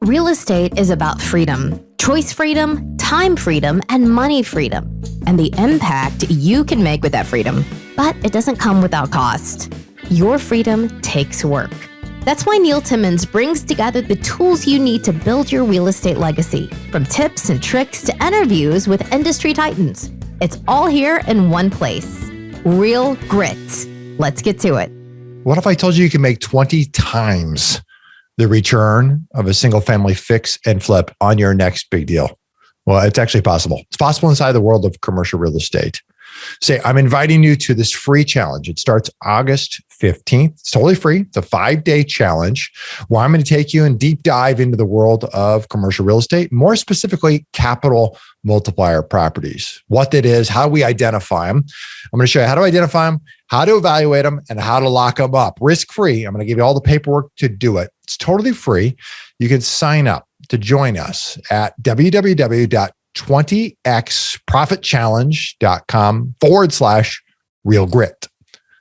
Real estate is about freedom, choice freedom, time freedom, and money freedom, and the impact you can make with that freedom. But it doesn't come without cost. Your freedom takes work. That's why Neil Timmins brings together the tools you need to build your real estate legacy, from tips and tricks to interviews with industry titans. It's all here in one place. Real Grit. Let's get to it. What if I told you can make 20 times the return of a single family fix and flip on your next big deal? Well, it's actually possible. It's possible inside the world of commercial real estate. Say, I'm inviting you to this free challenge. It starts August 15th. It's totally free. It's a 5-day challenge where I'm going to take you and deep dive into the world of commercial real estate, more specifically, capital multiplier properties, what that is, how we identify them. I'm going to show you how to identify them, how to evaluate them, and how to lock them up risk-free. I'm going to give you all the paperwork to do it. It's totally free. You can sign up to join us at www.20xprofitchallenge.com/real grit.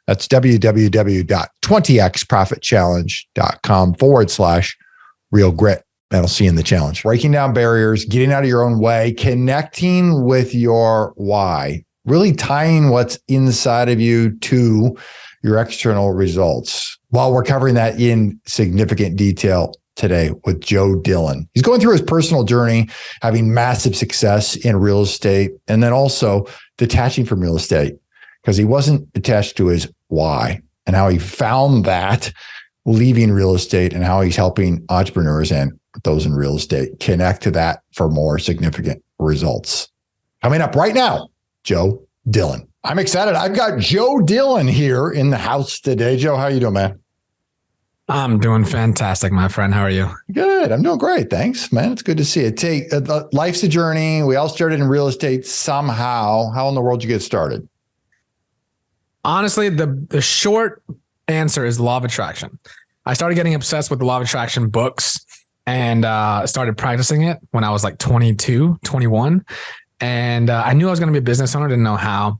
That's www.20xprofitchallenge.com/real grit. And I'll see you in the challenge. Breaking down barriers, getting out of your own way, connecting with your why, really tying what's inside of you to your external results. While we're covering that in significant detail today with Joe Dillon. He's going through his personal journey, having massive success in real estate, and then also detaching from real estate because he wasn't attached to his why, and how he found that leaving real estate, and how he's helping entrepreneurs and those in real estate connect to that for more significant results. Coming up right now, Joe Dillon. I'm excited. I've got Joe Dillon here in the house today. Joe, how you doing, man? I'm doing fantastic, my friend. How are you? Good. I'm doing great. Thanks, man. It's good to see you. Life's a journey. We all started in real estate somehow. How in the world did you get started? Honestly, the short answer is law of attraction. I started getting obsessed with the law of attraction books and started practicing it when I was like 22, 21. And I knew I was going to be a business owner. Didn't know how.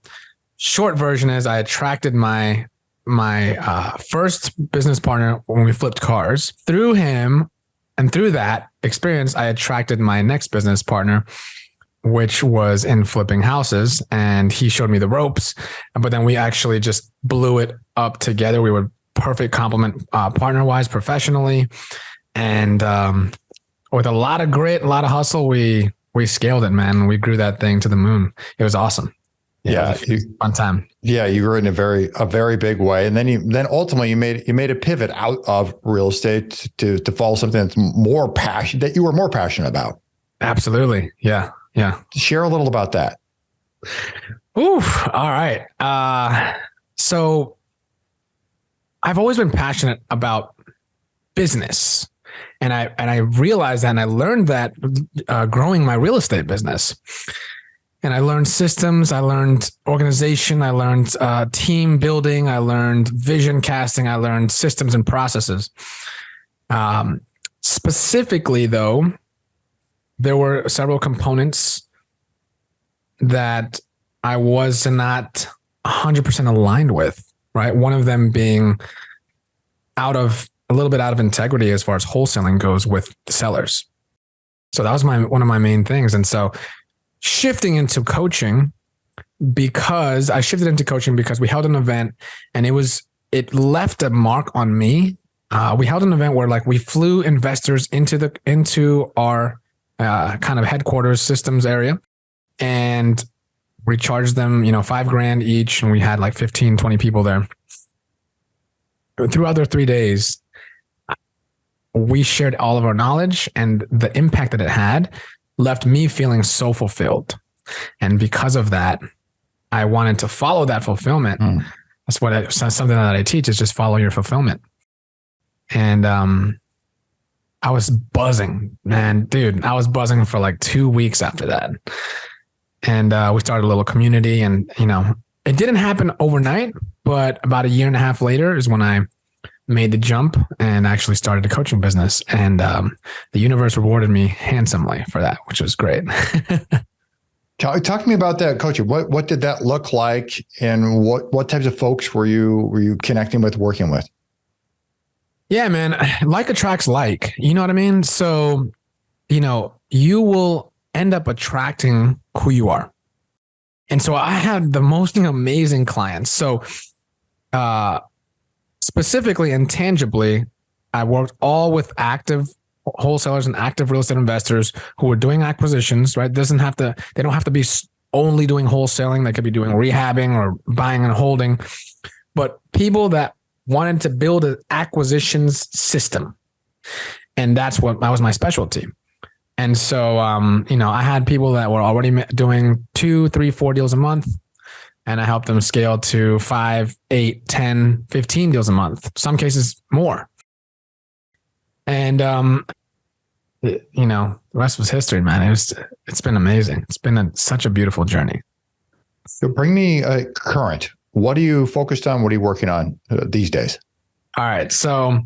Short version is I attracted my first business partner when we flipped cars. Through him and through that experience, I attracted my next business partner, which was in flipping houses. And he showed me the ropes, but then we actually just blew it up together. We were perfect complement partner-wise, professionally. And with a lot of grit, a lot of hustle, we scaled it, man. We grew that thing to the moon. It was awesome. Yeah, fun time. Yeah, you grew in a very big way, and then ultimately you made a pivot out of real estate to follow something that's more passion that you were more passionate about. Absolutely, yeah. Share a little about that. Oof. All right. So I've always been passionate about business, and I realized that, and I learned that growing my real estate business. And I learned systems, I learned organization, I learned team building, I learned vision casting, I learned systems and processes. Specifically, though, there were several components that I was not 100% aligned with, right? One of them being a little bit out of integrity as far as wholesaling goes with the sellers. So that was one of my main things. And so shifting into coaching, because we held an event and it left a mark on me. We held an event where we flew investors into our kind of headquarters systems area, and we charged them, $5,000 each. And we had 15, 20 people there. Throughout their 3 days, we shared all of our knowledge, and the impact that it had left me feeling so fulfilled. And because of that, I wanted to follow that fulfillment. That's something that I teach, is just follow your fulfillment. And I was buzzing, man, dude. I was buzzing for 2 weeks after that. And we started a little community, and it didn't happen overnight, but about 1.5 years later is when I made the jump and actually started a coaching business. And the universe rewarded me handsomely for that, which was great. Talk to me about that coaching. What did that look like, and what types of folks were you connecting with, working with? Yeah, man. Like attracts like, you know what I mean? So, you will end up attracting who you are. And so I had the most amazing clients. So, specifically and tangibly, I worked all with active wholesalers and active real estate investors who were doing acquisitions, right? They don't have to be only doing wholesaling. They could be doing rehabbing or buying and holding, but people that wanted to build an acquisitions system. And that was my specialty. And so, I had people that were already doing 2, 3, 4 deals a month. And I helped them scale to 5, 8, 10, 15 deals a month, some cases more. And, the rest was history, man. It's been amazing. It's been such a beautiful journey. So bring me current. What are you focused on? What are you working on these days? All right. So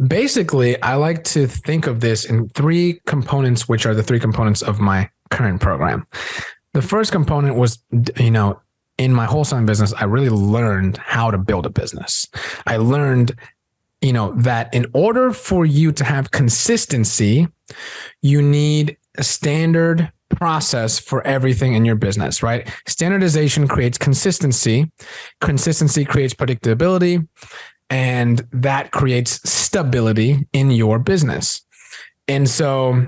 basically, I like to think of this in 3 components, which are the 3 components of my current program. The first component was, in my wholesaling business, I really learned how to build a business. I learned, that in order for you to have consistency, you need a standard process for everything in your business, right? Standardization creates consistency. Consistency creates predictability, and that creates stability in your business. And so,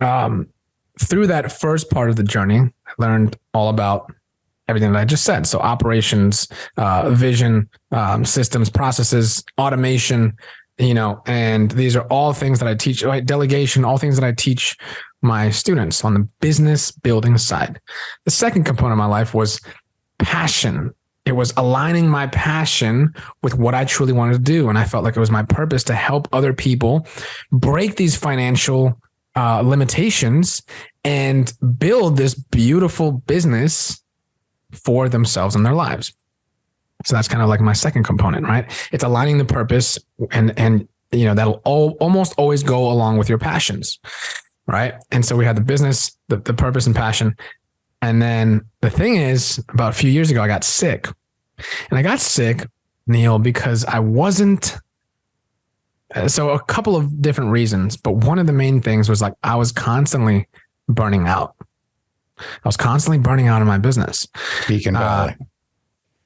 through that first part of the journey, I learned all about everything that I just said. So operations, vision, systems, processes, automation, and these are all things that I teach, right? Delegation, all things that I teach my students on the business building side. The second component of my life was passion. It was aligning my passion with what I truly wanted to do. And I felt like it was my purpose to help other people break these financial limitations and build this beautiful business for themselves and their lives. So that's kind of like my second component, right? It's aligning the purpose and that'll almost always go along with your passions, right? And so we had the business, the purpose and passion. And then the thing is, about a few years ago, I got sick. And I got sick, Neil, because I wasn't. So a couple of different reasons, but one of the main things was like I was constantly burning out. I was constantly burning out in my business. Peak and valley.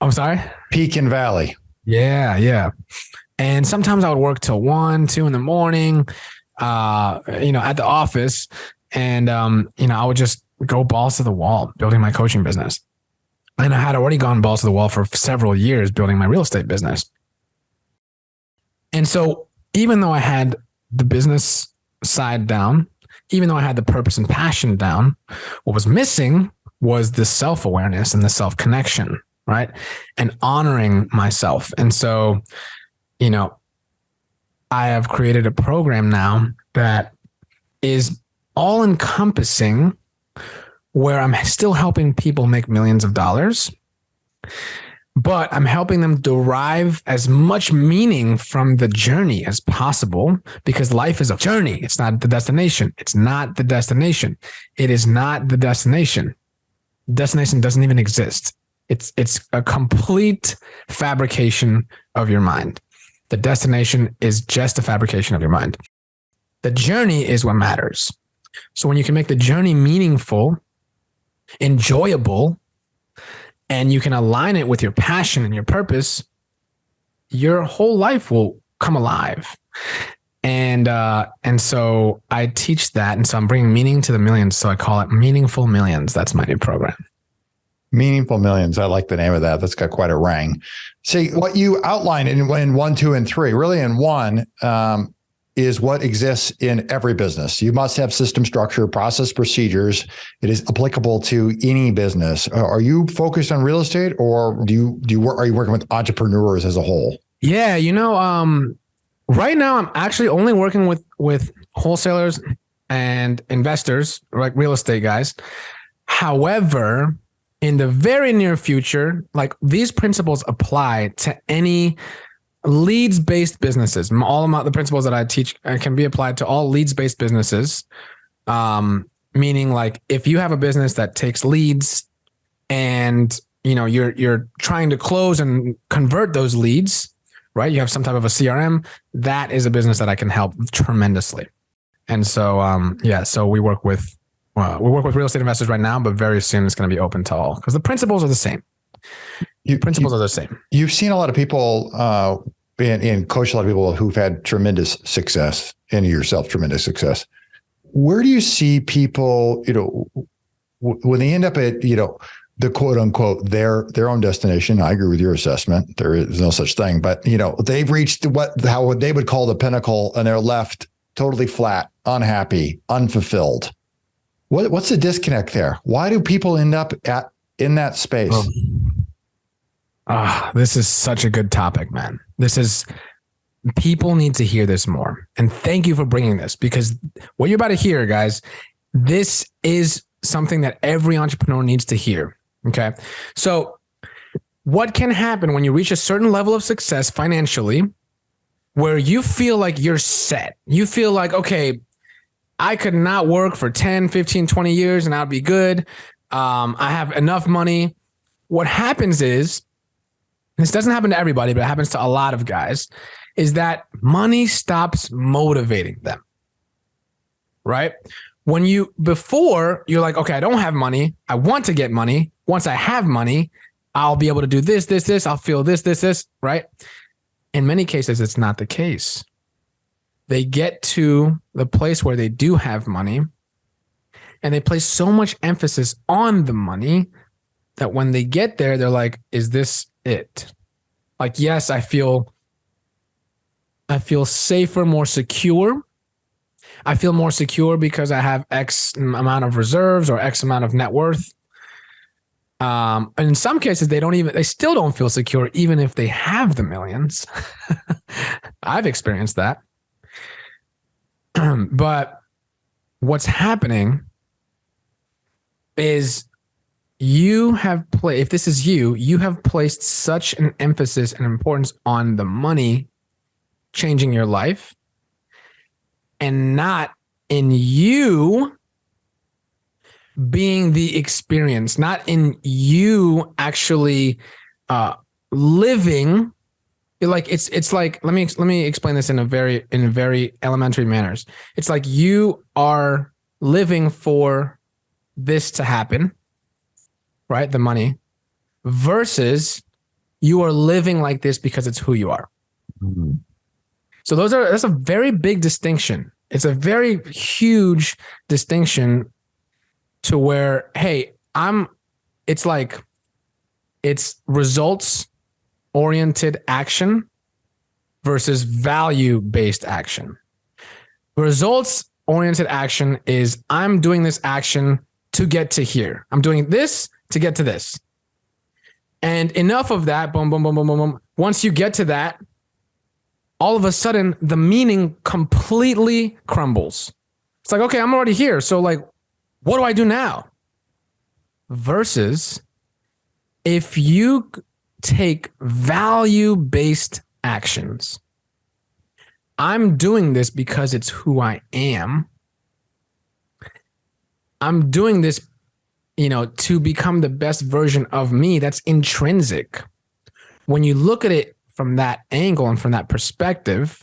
I'm sorry? Peak and valley. Yeah. And sometimes I would work till 1, 2 in the morning, at the office. And, I would just go balls to the wall building my coaching business. And I had already gone balls to the wall for several years building my real estate business. And so even though I had the business side down, even though I had the purpose and passion down, what was missing was the self-awareness and the self-connection, right? And honoring myself. And so, I have created a program now that is all encompassing, where I'm still helping people make millions of dollars, but I'm helping them derive as much meaning from the journey as possible, because life is a journey. It's not the destination. It's not the destination. It is not the destination. Destination doesn't even exist. It's a complete fabrication of your mind. The destination is just a fabrication of your mind. The journey is what matters. So when you can make the journey meaningful, enjoyable, and you can align it with your passion and your purpose, your whole life will come alive. And so I teach that. And so I'm bringing meaning to the millions. So I call it Meaningful Millions. That's my new program. Meaningful Millions. I like the name of that. That's got quite a ring. See, what you outlined in 1, 2, and 3, really in 1, is what exists in every business. You must have system structure, process, procedures. It is applicable to any business. Are you focused on real estate, or are you working with entrepreneurs as a whole? Yeah, right now I'm actually only working with wholesalers and investors, like real estate guys. However, in the very near future, like these principles apply to any leads-based businesses. All of the principles that I teach can be applied to all leads-based businesses. Meaning, like, if you have a business that takes leads and you're trying to close and convert those leads, right? You have some type of a CRM. That is a business that I can help tremendously. And so, so we work with real estate investors right now, but very soon it's going to be open to all because the principles are the same. Principles are the same. You've seen a lot of people and coach a lot of people who've had tremendous success, and yourself tremendous success. Where do you see people, when they end up at, the quote unquote, their own destination? I agree with your assessment. There is no such thing, but they've reached how they would call the pinnacle, and they're left totally flat, unhappy, unfulfilled. What's the disconnect there? Why do people end up in that space? This is such a good topic, man. People need to hear this more. And thank you for bringing this, because what you're about to hear, guys, this is something that every entrepreneur needs to hear. Okay. So what can happen when you reach a certain level of success financially, where you feel like you're set? You feel like, okay, I could not work for 10, 15, 20 years and I'll be good. I have enough money. What happens is, this doesn't happen to everybody, but it happens to a lot of guys, is that money stops motivating them, right? Before you're like, okay, I don't have money. I want to get money. Once I have money, I'll be able to do this. I'll feel this, right? In many cases, it's not the case. They get to the place where they do have money, and they place so much emphasis on the money that when they get there, they're like, is this it? Like, yes, I feel safer, more secure. I feel more secure because I have X amount of reserves or X amount of net worth. And in some cases, they still don't feel secure, even if they have the millions. I've experienced that. But what's happening is if this is you have placed such an emphasis and importance on the money changing your life, and not in you being the experience, not in you actually living. Like it's like, let me explain this in a very elementary manners. It's like you are living for this to happen, right? The money, versus you are living like this because it's who you are. Mm-hmm. So that's a very big distinction. It's a very huge distinction to where, hey, it's results oriented action versus value based action. Results oriented action is, I'm doing this action to get to here. I'm doing this to get to this. And enough of that, boom, boom, boom, boom, boom, boom. Once you get to that, all of a sudden the meaning completely crumbles. It's like, okay, I'm already here. So like, what do I do now? Versus if you take value-based actions, I'm doing this because it's who I am. I'm doing this, to become the best version of me. That's intrinsic. When you look at it from that angle and from that perspective,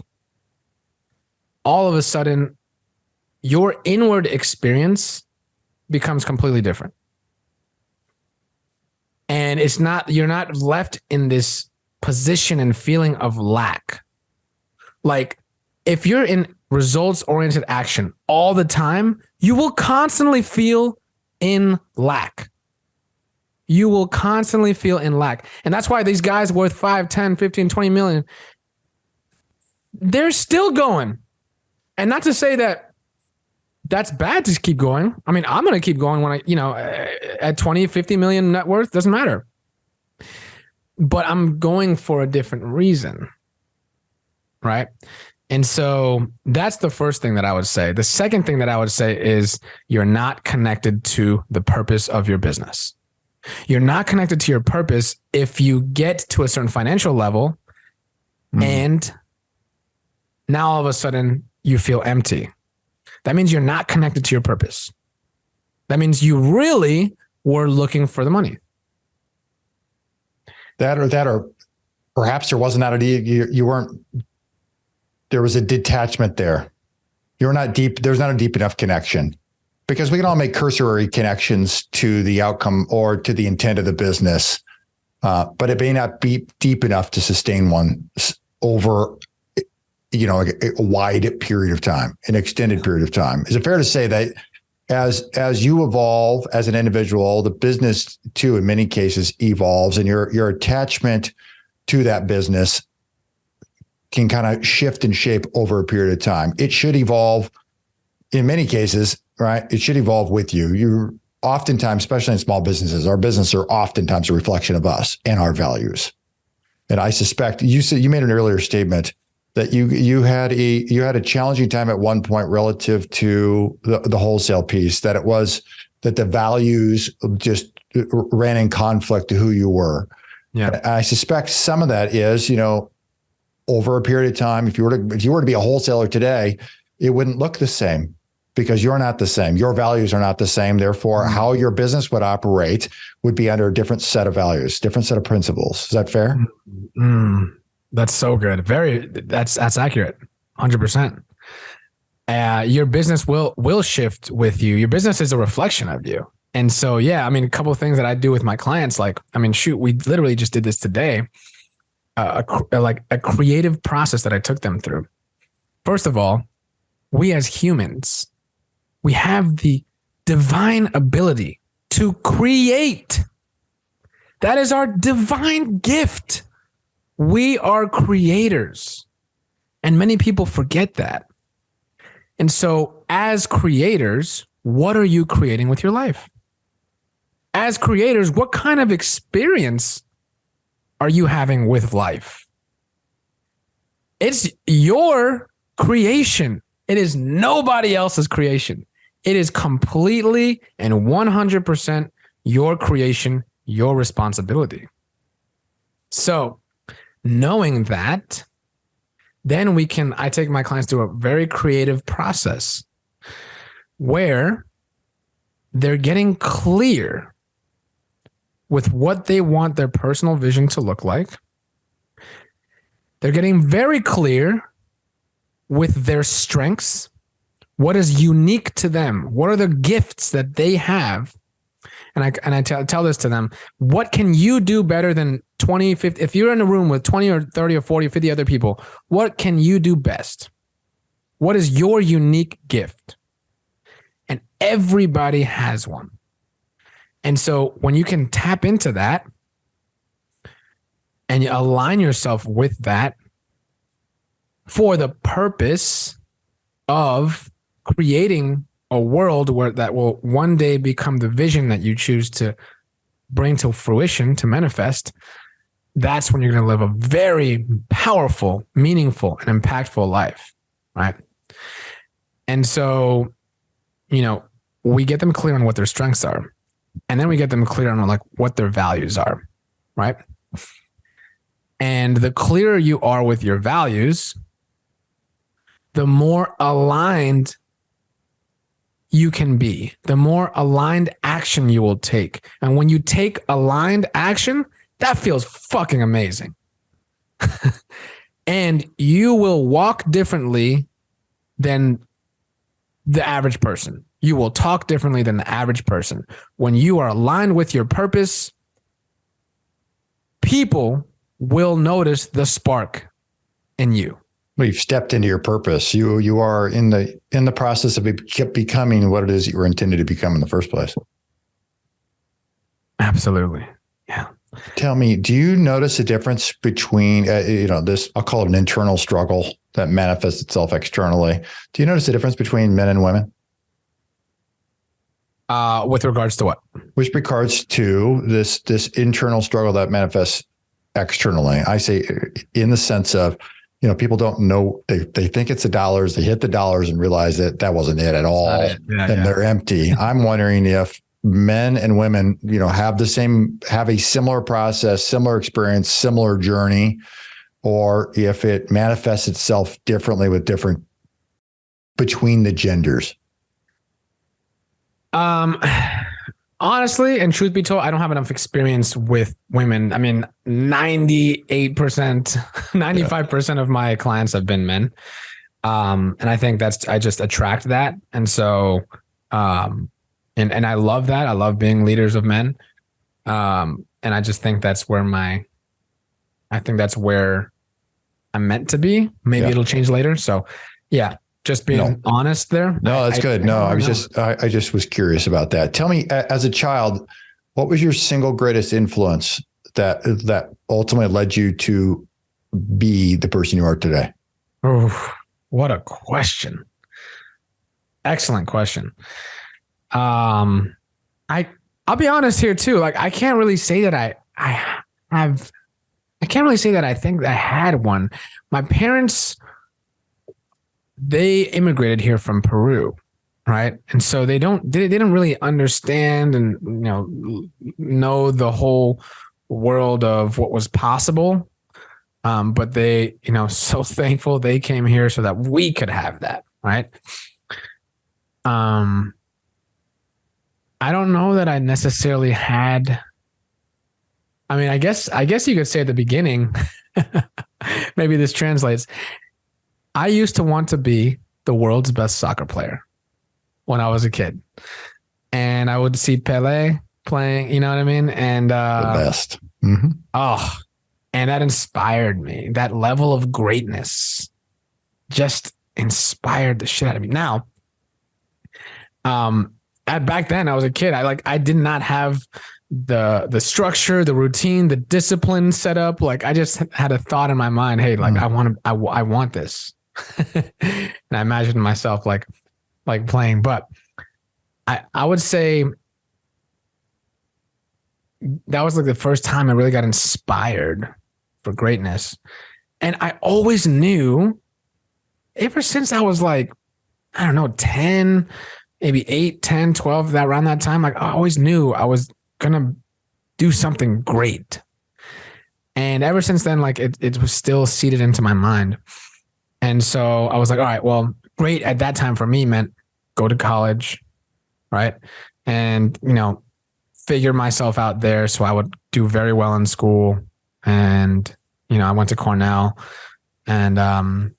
all of a sudden your inward experience becomes completely different. And you're not left in this position and feeling of lack. Like, if you're in results oriented action all the time, you will constantly feel in lack. You will constantly feel in lack. And that's why these guys worth 5, 10, 15, 20 million, they're still going. And not to say that that's bad to keep going. I mean, I'm going to keep going when at 20, 50 million net worth, doesn't matter. But I'm going for a different reason. Right? And so that's the first thing that I would say. The second thing that I would say is, you're not connected to the purpose of your business. You're not connected to your purpose if you get to a certain financial level and now all of a sudden you feel empty. That means you're not connected to your purpose. That means you really were looking for the money. That are Perhaps there wasn't that you weren't. There was a detachment there. You're not deep. There's not a deep enough connection, because we can all make cursory connections to the outcome or to the intent of the business, but it may not be deep enough to sustain one over, a wide period of time, an extended period of time. Is it fair to say that as you evolve as an individual, the business too, in many cases, evolves, and your attachment to that business can kind of shift and shape over a period of time? It should evolve in many cases, right? It should evolve with you. You're oftentimes, especially in small businesses, our business are oftentimes a reflection of us and our values. And I suspect you made an earlier statement that you had a challenging time at one point relative to the wholesale piece, that it was that the values just ran in conflict to who you were. Yeah. I suspect some of that is, over a period of time, if you were to be a wholesaler today, it wouldn't look the same, because you're not the same. Your values are not the same. Therefore, how your business would operate would be under a different set of values, different set of principles. Is that fair? That's so good. That's accurate. 100%. Your business will shift with you. Your business is a reflection of you. And so, yeah, a couple of things that I do with my clients, we literally just did this today. A creative process that I took them through. First of all, we as humans, we have the divine ability to create. That is our divine gift. We are creators. And many people forget that. And so as creators, what are you creating with your life? As creators, what kind of experience are you having with life? It's your creation. It is nobody else's creation. It is completely and 100% your creation, your responsibility. So knowing that, then I take my clients through a very creative process where they're getting clear with what they want their personal vision to look like. They're getting very clear with their strengths, what is unique to them, what are the gifts that they have. And I tell this to them, what can you do better than 20, 50, if you're in a room with 20 or 30 or 40 or 50 other people, what can you do best? What is your unique gift? And everybody has one. And so when you can tap into that and you align yourself with that for the purpose of creating a world that will one day become the vision that you choose to bring to fruition, to manifest, that's when you're going to live a very powerful, meaningful, and impactful life, right? And so, we get them clear on what their strengths are. And then we get them clear on what their values are, right? And the clearer you are with your values, the more aligned you can be, the more aligned action you will take. And when you take aligned action, that feels fucking amazing. And you will walk differently than the average person. You will talk differently than the average person. When you are aligned with your purpose, people will notice the spark in you. Well, you've stepped into your purpose. You are in the process of becoming what it is you were intended to become in the first place. Absolutely. Yeah. Tell me, do you notice a difference between, this, I'll call it an internal struggle that manifests itself externally. Do you notice a difference between men and women? With regards to what? With regards to this internal struggle that manifests externally. I say in the sense of, people don't know, they think it's the dollars, they hit the dollars and realize that wasn't it at all. They're empty. I'm wondering if men and women, have a similar process, similar experience, similar journey, or if it manifests itself differently between the genders. Honestly, and truth be told, I don't have enough experience with women. I mean, 98%, 95% of my clients have been men. And I think I just attract that. And so, and I love that. I love being leaders of men. And I just think that's where I'm meant to be. Maybe it'll change later. So yeah, just being honest there. No, that's good. No, I just was curious about that. Tell me, as a child, what was your single greatest influence that ultimately led you to be the person you are today? Oh, what a question. Excellent question. I'll be honest here too. Like, I can't really say that I can't really say that I think I had one. My parents, they immigrated here from Peru, right? And so they didn't really understand and know the whole world of what was possible. But they, so thankful they came here so that we could have that, right? I don't know that I necessarily had. I mean, I guess you could say at the beginning, maybe this translates. I used to want to be the world's best soccer player when I was a kid. And I would see Pelé playing, you know what I mean? And the best. Mm-hmm. Oh, and that inspired me. That level of greatness just inspired the shit out of me. Now, back then I was a kid. I did not have the structure, the routine, the discipline set up. Like, I just had a thought in my mind, hey, like I want this. And I imagined myself like playing, but I would say that was like the first time I really got inspired for greatness. And I always knew ever since I was like, I don't know, 10, maybe 8, 10, 12, around that time, like I always knew I was going to do something great. And ever since then, like it was still seated into my mind. And so I was like, all right, well, great at that time for me meant go to college, right? And, figure myself out there. So I would do very well in school. And, I went to Cornell and,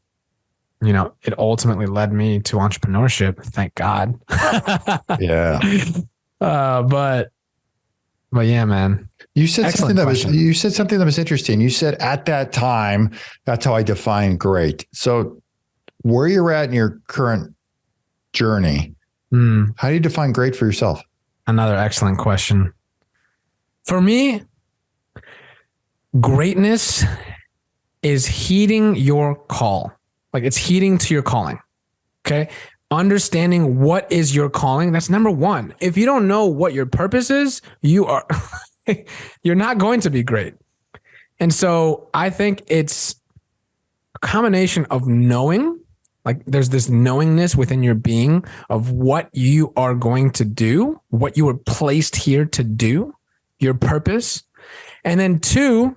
it ultimately led me to entrepreneurship. Thank God. Yeah. But yeah, man. You said something that was interesting. You said at that time, that's how I define great. So where you're at in your current journey, how do you define great for yourself? Another excellent question. For me, greatness is heeding your call. Like, it's heeding to your calling. Okay. Understanding what is your calling. That's number one. If you don't know what your purpose is, you're not going to be great. And so I think it's a combination of knowing, like there's this knowingness within your being of what you are going to do, what you were placed here to do, your purpose. And then 2,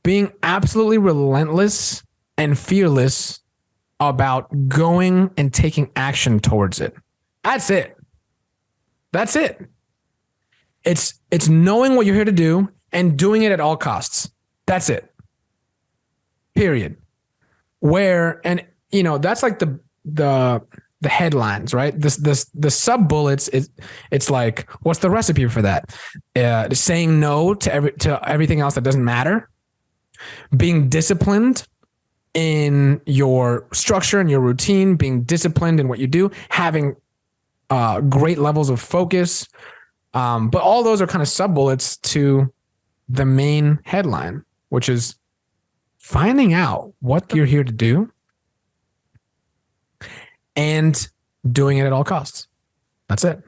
being absolutely relentless and fearless about going and taking action towards it. That's it. That's it. It's knowing what you're here to do and doing it at all costs. That's it. Period. That's like the headlines, right? The sub bullets. It's like, what's the recipe for that? Saying no to everything else that doesn't matter. Being disciplined in your structure and your routine, being disciplined in what you do, having great levels of focus. But all those are kind of sub bullets to the main headline, which is finding out what you're here to do and doing it at all costs. That's it.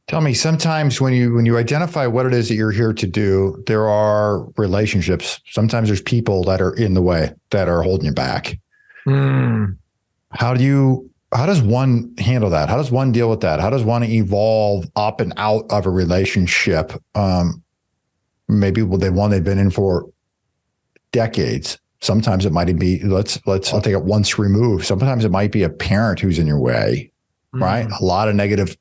Tell me, sometimes when you identify what it is that you're here to do, there are relationships. Sometimes there's people that are in the way, that are holding you back. How does one handle that? How does one deal with that? How does one evolve up and out of a relationship? Maybe one they've been in for decades. Sometimes it might be, I'll take it once removed. Sometimes it might be a parent who's in your way, right? A lot of negative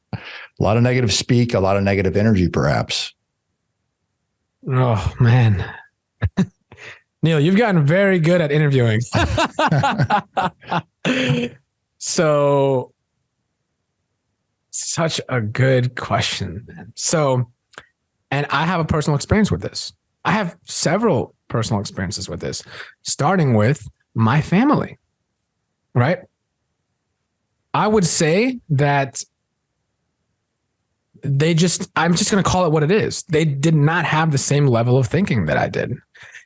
A lot of negative speak, a lot of negative energy, perhaps. Oh, man. Neil, you've gotten very good at interviewing. So, such a good question, man. So, and I have a personal experience with this. I have several personal experiences with this, starting with my family, right? I would say that I'm just going to call it what it is. They did not have the same level of thinking that I did.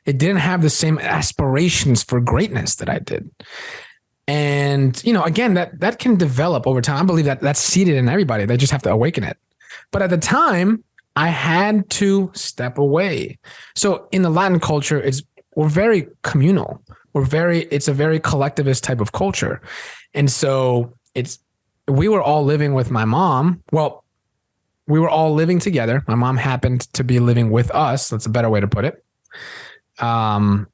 It didn't have the same aspirations for greatness that I did. And, again, that can develop over time. I believe that that's seated in everybody. They just have to awaken it. But at the time, I had to step away. So in the Latin culture, we're very communal. It's a very collectivist type of culture. And so we were all living with my mom. Well, we were all living together. My mom happened to be living with us. That's a better way to put it. Because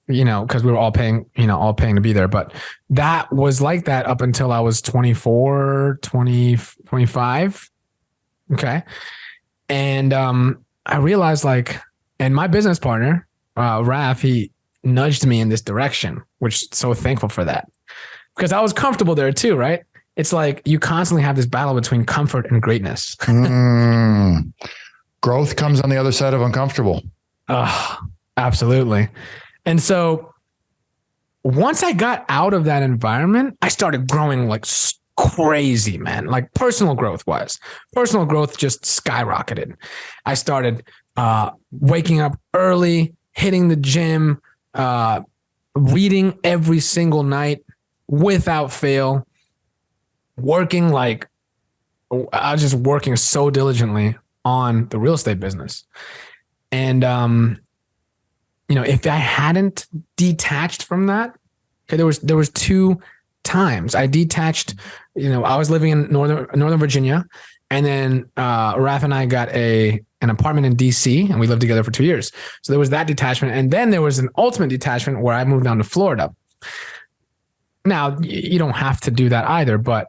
we were all paying to be there. But that was like that up until I was 24, 20, 25. Okay. And I realized and my business partner, Raf, he nudged me in this direction, which so thankful for that. Because I was comfortable there too, right? It's like you constantly have this battle between comfort and greatness. Growth comes on the other side of uncomfortable. Absolutely. And so once I got out of that environment, I started growing like crazy, man. Like personal growth just skyrocketed. I started waking up early, hitting the gym, reading every single night without fail, working I was just working so diligently on the real estate business. And, if I hadn't detached from that, okay, there was 2 times I detached. I was living in Northern Virginia, and then Raf and I got an apartment in DC, and we lived together for 2 years. So there was that detachment, and then there was an ultimate detachment where I moved down to Florida. Now you don't have to do that either, but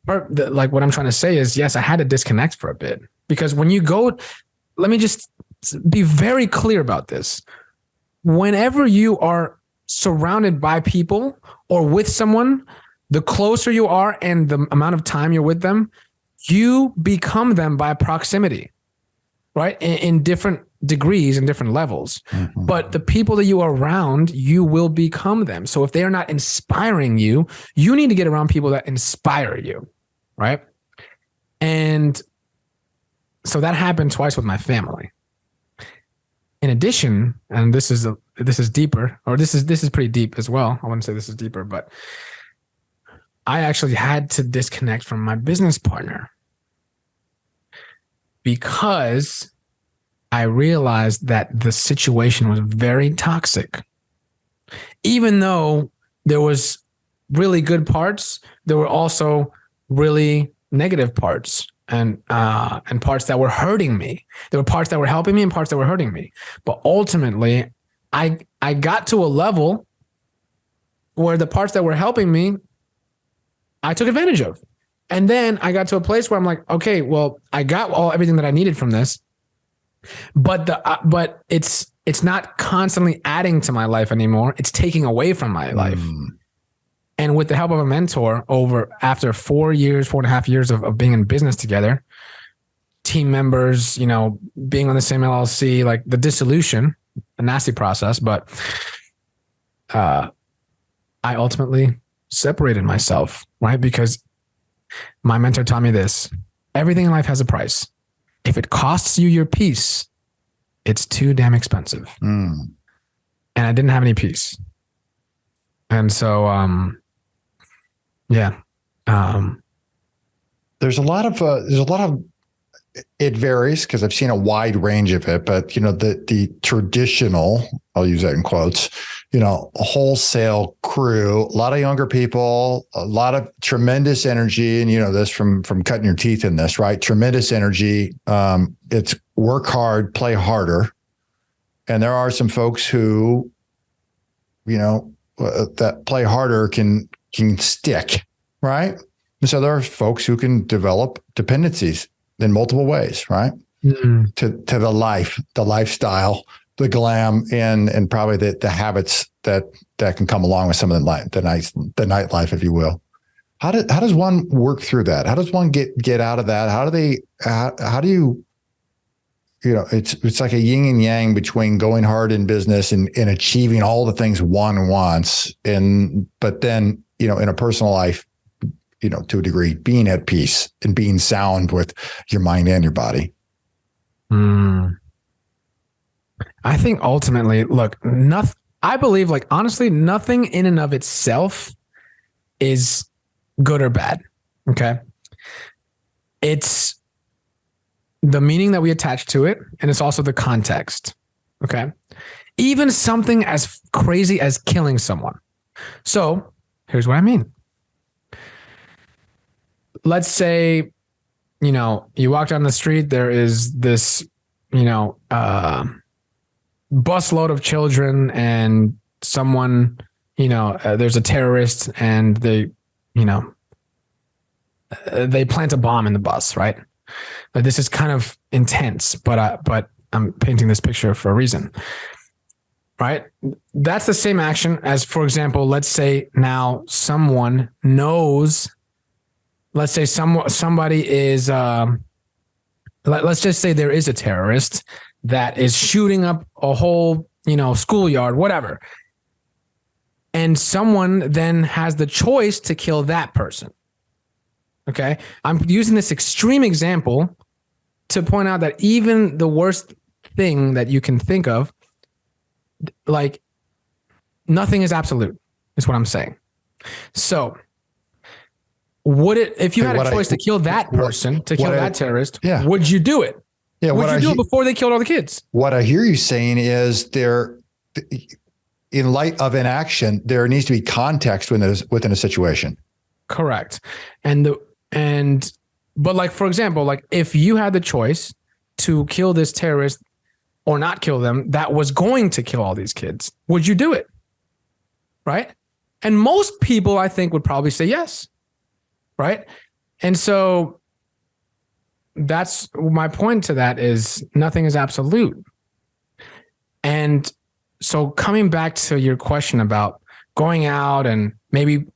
what I'm trying to say is, yes, I had to disconnect for a bit, because when you go, let me just be very clear about this. Whenever you are surrounded by people or with someone, the closer you are and the amount of time you're with them, you become them by proximity, right? In different degrees and different levels. Mm-hmm. But the people that you are around, you will become them. So if they are not inspiring you, you need to get around people that inspire you, right? And so that happened twice with my family. In addition, and this is deeper, or this is pretty deep as well. I wouldn't say this is deeper, but I actually had to disconnect from my business partner because I realized that the situation was very toxic. Even though there was really good parts, there were also really negative parts. And parts that were hurting me. There were parts that were helping me and parts that were hurting me. But ultimately, I got to a level where the parts that were helping me, I took advantage of. And then I got to a place where I'm like, okay, well, I got everything that I needed from this, but it's not constantly adding to my life anymore. It's taking away from my life. And with the help of a mentor after 4.5 years of being in business together, team members, being on the same LLC, like the dissolution, a nasty process, but I ultimately separated myself, right? Because my mentor taught me this: everything in life has a price. If it costs you your peace, it's too damn expensive. And I didn't have any peace. And so, there's a lot of, it varies because I've seen a wide range of it, but the traditional, I'll use that in quotes, wholesale crew, a lot of younger people, a lot of tremendous energy. And this from cutting your teeth in this, right? Tremendous energy. It's work hard, play harder. And there are some folks who, that play harder can stick, right? And so there are folks who can develop dependencies in multiple ways, right? To the life, the lifestyle, the glam, and probably the habits that can come along with some of the nightlife, if you will. How does one work through that? How does one get out of that? How do you it's like a yin and yang between going hard in business and achieving all the things one wants, but then, in a personal life, to a degree, being at peace and being sound with your mind and your body. I think ultimately, look, I believe, like, honestly, nothing in and of itself is good or bad. Okay. It's the meaning that we attach to it, and it's also the context. Okay. Even something as crazy as killing someone. So here's what I mean. Let's say, you walk down the street, there is this, busload of children, and someone, there's a terrorist, and they plant a bomb in the bus, right? But this is kind of intense, but I'm painting this picture for a reason, right? That's the same action as, for example, let's say now someone knows, let's say somebody is, let's just say there is a terrorist that is shooting up a whole, schoolyard, whatever. And someone then has the choice to kill that person. Okay. I'm using this extreme example to point out that even the worst thing that you can think of, like, nothing is absolute, is what I'm saying. So if you had a choice to kill that person, to kill that terrorist, would you do it? Yeah. Would you do it before they killed all the kids? What I hear you saying is in light of inaction, there needs to be context within a situation. Correct. But like, for example, like, if you had the choice to kill this terrorist or not kill them, that was going to kill all these kids, would you do it? Right. And most people, I think, would probably say yes. Right. And so that's my point to that, is nothing is absolute. And so coming back to your question about going out and maybe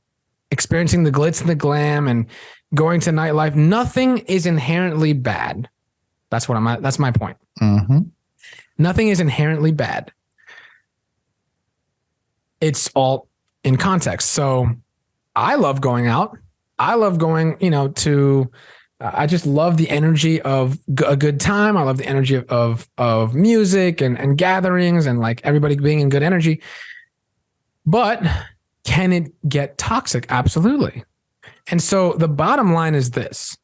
experiencing the glitz and the glam and going to nightlife, nothing is inherently bad. That's my point. Mm-hmm. Nothing is inherently bad. It's all in context. So I love going out. I love going, I just love the energy of a good time. I love the energy of music and gatherings and, like, everybody being in good energy. But can it get toxic? Absolutely. And so the bottom line is this.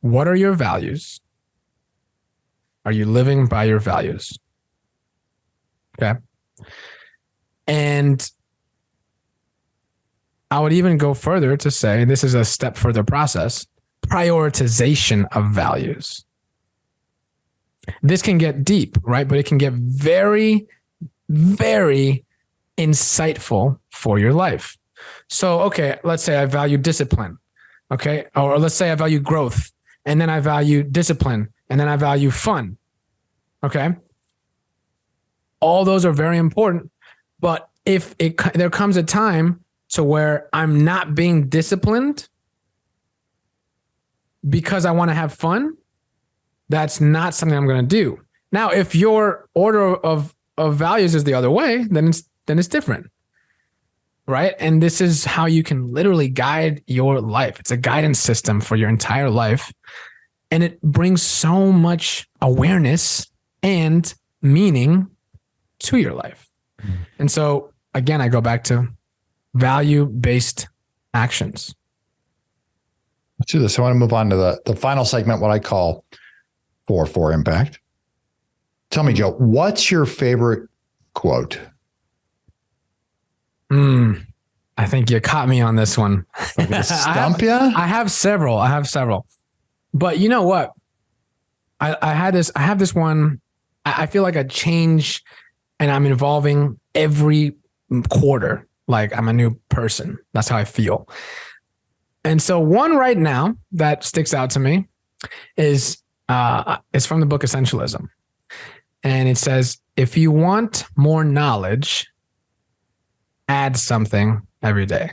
What are your values? Are you living by your values? Okay. And I would even go further to say, this is a step further process, prioritization of values. This can get deep, right? But it can get very, very insightful for your life. So, okay, let's say I value discipline. Okay. Or let's say I value growth, and then I value discipline, and then I value fun. Okay. All those are very important. But if there comes a time to where I'm not being disciplined because I want to have fun, that's not something I'm going to do. Now, if your order of values is the other way, then it's different, right? And this is how you can literally guide your life. It's a guidance system for your entire life, and it brings so much awareness and meaning to your life. And so, again, I go back to value-based actions. Let's do this. I want to move on to the final segment, what I call for impact. Tell me, Joe, what's your favorite quote? I think you caught me on this one. Stump you? I have several. But you know what? I have this one. I feel like I change, and I'm evolving every quarter. Like I'm a new person. That's how I feel. And so one right now that sticks out to me is it's from the book Essentialism. And it says, if you want more knowledge, add something every day.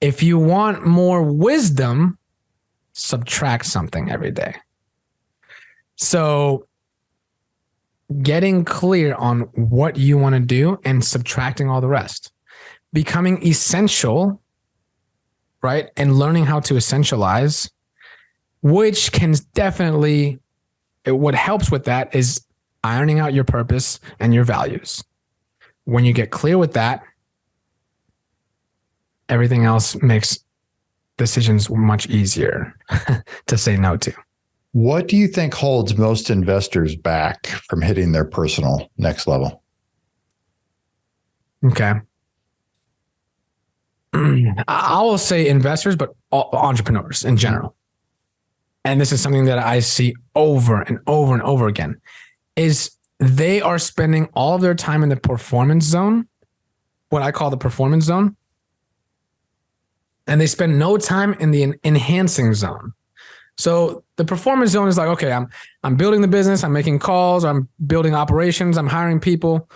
If you want more wisdom, subtract something every day. So getting clear on what you want to do and subtracting all the rest, becoming essential, right? And learning how to essentialize, which can definitely, what helps with that is ironing out your purpose and your values. When you get clear with that, everything else makes decisions much easier to say no to. What do you think holds most investors back from hitting their personal next level? Okay. I will say investors, but entrepreneurs in general. And this is something that I see over and over and over again, is they are spending all of their time in the performance zone, what I call the performance zone. And they spend no time in the enhancing zone. So the performance zone is like, okay, I'm building the business, I'm making calls, I'm building operations, I'm hiring people.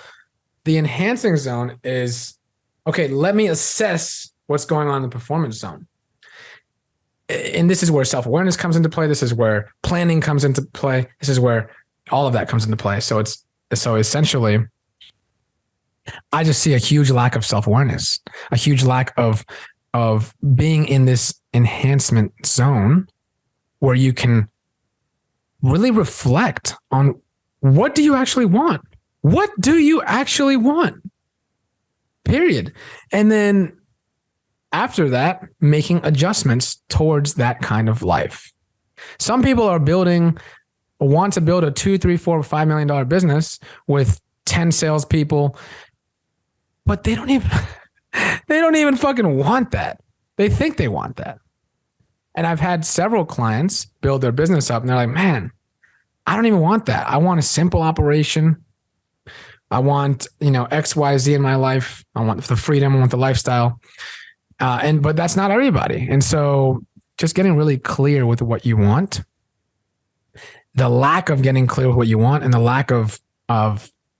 The enhancing zone is, okay, let me assess what's going on in the performance zone. And this is where self-awareness comes into play. This is where planning comes into play. This is where all of that comes into play. So essentially, I just see a huge lack of self-awareness, a huge lack of being in this enhancement zone where you can really reflect on what do you actually want? What do you actually want? Period. And then after that, making adjustments towards that kind of life. Some people are want to build a $2, $3, $4, $5 million business with 10 salespeople, but they don't even fucking want that. They think they want that. And I've had several clients build their business up and they're like, man, I don't even want that. I want a simple operation. I want, X, Y, Z in my life. I want the freedom. I want the lifestyle. But that's not everybody. And so just getting really clear with what you want, the lack of getting clear with what you want and the lack of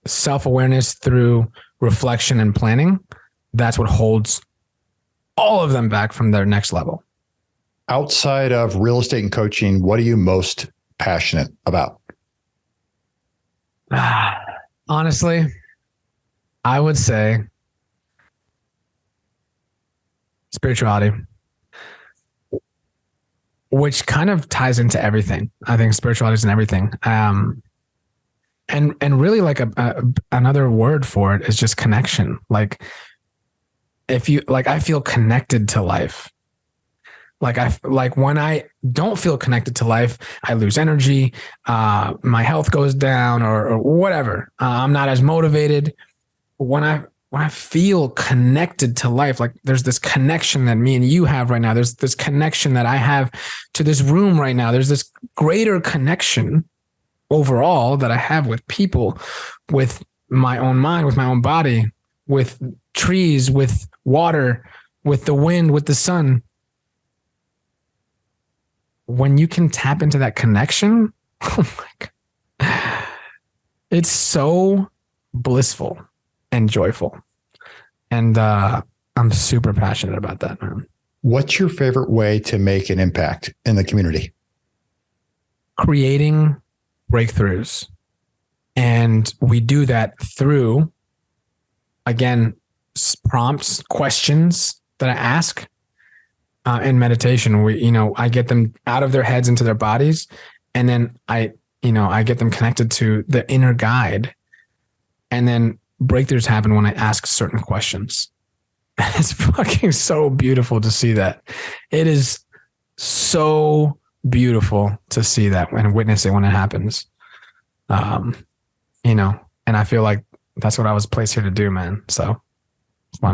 self-awareness through reflection and planning, that's what holds all of them back from their next level. Outside of real estate and coaching, what are you most passionate about? Honestly, I would say spirituality, which kind of ties into everything. I think spirituality is in everything. And really like another word for it is just connection. Like I feel connected to life. Like when I don't feel connected to life, I lose energy, my health goes down or whatever. I'm not as motivated. When I feel connected to life, like there's this connection that me and you have right now. There's this connection that I have to this room right now. There's this greater connection overall that I have with people, with my own mind, with my own body, with trees, with water, with the wind, with the sun. When you can tap into that connection, oh my God, it's so blissful and joyful. And I'm super passionate about that, man. What's your favorite way to make an impact in the community? Creating breakthroughs. And we do that through, again, prompts, questions that I ask. In meditation, I get them out of their heads into their bodies. And then I get them connected to the inner guide. And then breakthroughs happen when I ask certain questions. It's fucking so beautiful to see that. It is so beautiful to see that and witness it when it happens. And I feel like that's what I was placed here to do, man. So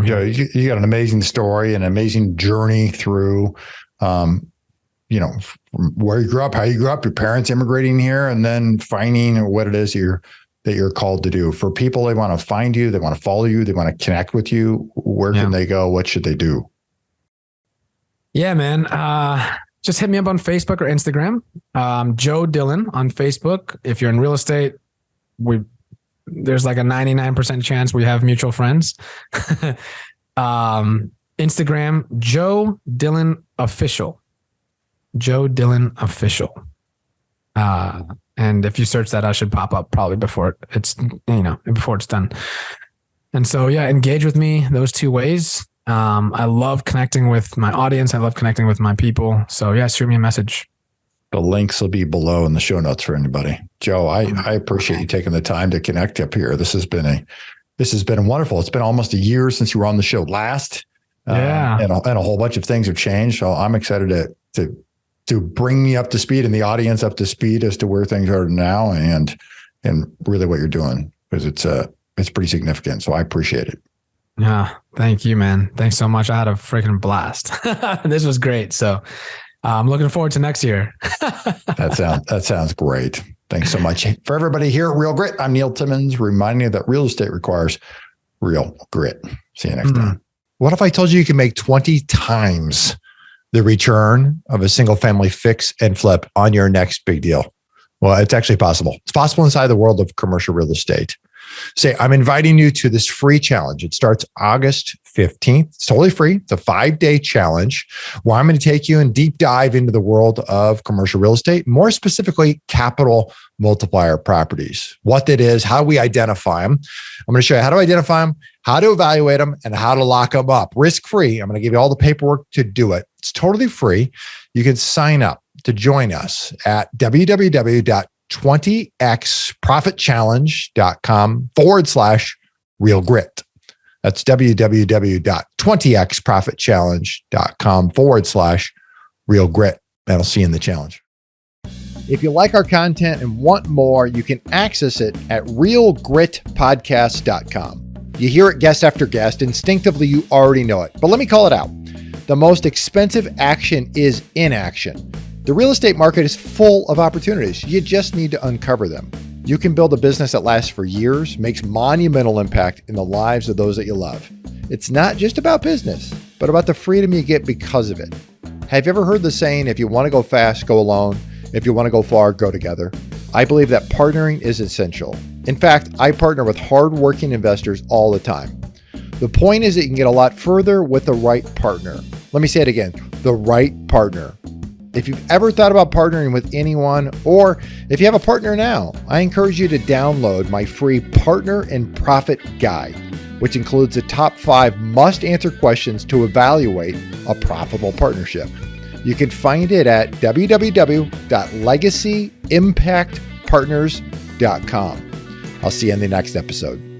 Joe, you got an amazing story, an amazing journey through, from where you grew up, how you grew up, your parents immigrating here, and then finding what it is you're that you're called to do? For people, they want to find you, they want to follow you, they want to connect with you. Where can they go? What should they do? Yeah, man. Just hit me up on Facebook or Instagram. Joe Dillon on Facebook. If you're in real estate, there's like a 99% chance we have mutual friends. Instagram, Joe Dillon Official. Joe Dillon Official. And if you search that, I should pop up probably before it's done. And so, yeah, engage with me those two ways. I love connecting with my audience. I love connecting with my people. So yeah, shoot me a message. The links will be below in the show notes for anybody. Joe, I appreciate you taking the time to connect up here. This has been wonderful. It's been almost a year since you were on the show last. And a whole bunch of things have changed. So I'm excited to bring me up to speed and the audience up to speed as to where things are now and really what you're doing, because it's pretty significant. So I appreciate it. Yeah. Thank you, man. Thanks so much. I had a freaking blast. This was great. So I'm looking forward to next year. That sounds great. Thanks so much. For everybody here at Real Grit, I'm Neil Timmins, reminding you that real estate requires real grit. See you next time. What if I told you can make 20 times the return of a single family fix and flip on your next big deal? Well, it's actually possible. It's possible inside the world of commercial real estate. Say, I'm inviting you to this free challenge. It starts August 15th. It's totally free. It's a 5-day challenge where I'm going to take you and deep dive into the world of commercial real estate, more specifically, capital multiplier properties, what that is, how we identify them. I'm going to show you how to identify them, how to evaluate them, and how to lock them up risk-free. I'm going to give you all the paperwork to do it. It's totally free. You can sign up to join us at www.20xprofitchallenge.com/real grit. That's www.20xprofitchallenge.com/real grit. And I'll see you in the challenge. If you like our content and want more, you can access it at realgritpodcast.com. You hear it guest after guest. Instinctively, you already know it. But let me call it out. The most expensive action is inaction. The real estate market is full of opportunities. You just need to uncover them. You can build a business that lasts for years, makes monumental impact in the lives of those that you love. It's not just about business, but about the freedom you get because of it. Have you ever heard the saying, if you want to go fast, go alone. If you want to go far, go together. I believe that partnering is essential. In fact, I partner with hardworking investors all the time. The point is that you can get a lot further with the right partner. Let me say it again, the right partner. If you've ever thought about partnering with anyone, or if you have a partner now, I encourage you to download my free Partner and Profit Guide, which includes the top 5 must-answer questions to evaluate a profitable partnership. You can find it at www.legacyimpactpartners.com. I'll see you in the next episode.